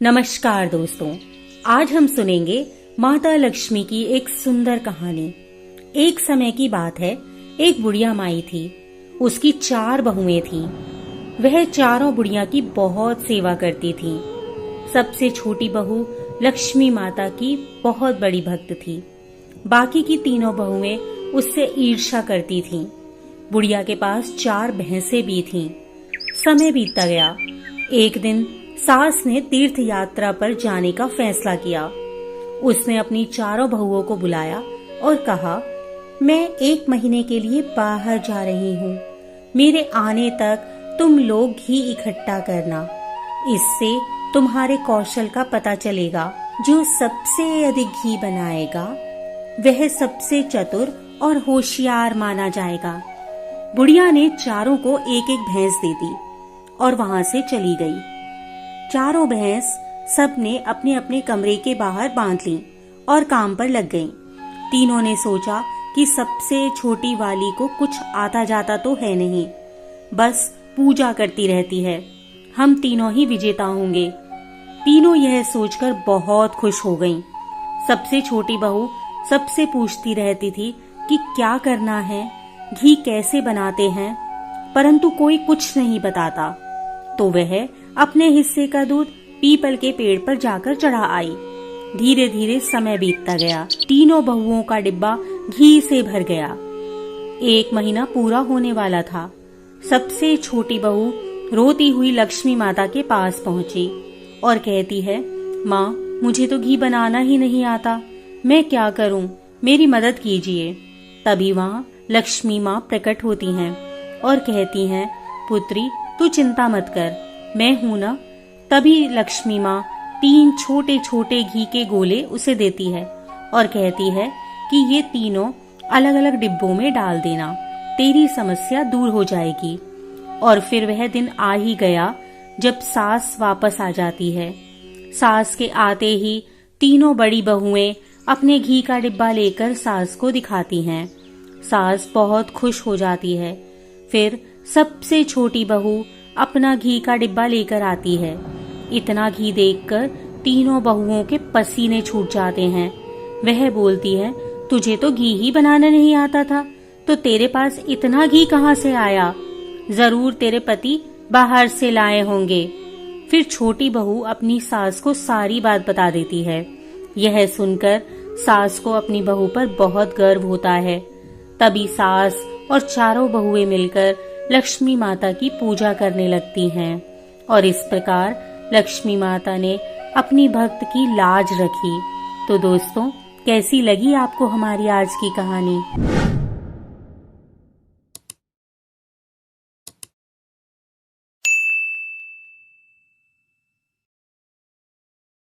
नमस्कार दोस्तों, आज हम सुनेंगे माता लक्ष्मी की एक सुंदर कहानी। एक समय की बात है, एक बुढ़िया माई थी। उसकी 4 बहुएं थीं। वह चारों बुढ़िया की बहुत सेवा करती थी। सबसे छोटी बहू लक्ष्मी माता की बहुत बड़ी भक्त थी। बाकी की तीनों बहुएं उससे ईर्ष्या करती थीं। बुढ़िया के पास 4 भैंसें भी थीं। समय बीतता गया। एक दिन सास ने तीर्थ यात्रा पर जाने का फैसला किया। उसने अपनी चारों बहुओं को बुलाया और कहा, मैं 1 महीने के लिए बाहर जा रही हूँ। मेरे आने तक तुम लोग घी इकट्ठा करना। इससे तुम्हारे कौशल का पता चलेगा। जो सबसे अधिक घी बनाएगा वह सबसे चतुर और होशियार माना जाएगा। बुढ़िया ने चारों को एक एक भैंस दे दी और वहां से चली गई। चारों भैंस सब ने अपने अपने कमरे के बाहर बांध ली और काम पर लग गईं। तीनों ने सोचा कि सबसे छोटी वाली को कुछ आता जाता तो है नहीं, बस पूजा करती रहती है। हम तीनों ही विजेता होंगे। तीनों यह सोचकर बहुत खुश हो गईं। सबसे छोटी बहू सबसे पूछती रहती थी कि क्या करना है, घी कैसे बनाते हैं, परंतु कोई कुछ नहीं बताता। तो वह अपने हिस्से का दूध पीपल के पेड़ पर जाकर चढ़ा आई। धीरे धीरे समय बीतता गया। तीनों बहुओं का डिब्बा घी से भर गया। 1 महीना पूरा होने वाला था। सबसे छोटी बहू रोती हुई लक्ष्मी माता के पास पहुंची और कहती है, माँ, मुझे तो घी बनाना ही नहीं आता। मैं क्या करूं? मेरी मदद कीजिए। तभी वहाँ लक्ष्मी माँ प्रकट होती हैं और कहती हैं, पुत्री, तू चिंता मत कर, मैं हूं ना। तभी लक्ष्मी माँ 3 छोटे छोटे घी के गोले उसे देती है और कहती है कि ये तीनों अलग अलग डिब्बों में डाल देना, तेरी समस्या दूर हो जाएगी। और फिर वह दिन आ ही गया जब सास वापस आ जाती है। सास के आते ही तीनों बड़ी बहुएं अपने घी का डिब्बा लेकर सास को दिखाती हैं। सास बहुत खुश हो जाती है। फिर सबसे छोटी बहू अपना घी का डिब्बा लेकर आती है। इतना घी देखकर तीनों बहुओं के पसीने छूट जाते हैं। वह बोलती है, तुझे तो घी ही बनाना नहीं आता था, तो तेरे पास इतना घी कहाँ से आया? जरूर तेरे पति बाहर से लाए होंगे। फिर छोटी बहू अपनी सास को सारी बात बता देती है। यह सुनकर सास को अपनी बहू पर बहुत गर्व होता है। तभी सास और चारों बहुएं मिलकर लक्ष्मी माता की पूजा करने लगती हैं और इस प्रकार लक्ष्मी माता ने अपनी भक्त की लाज रखी। तो दोस्तों, कैसी लगी आपको हमारी आज की कहानी?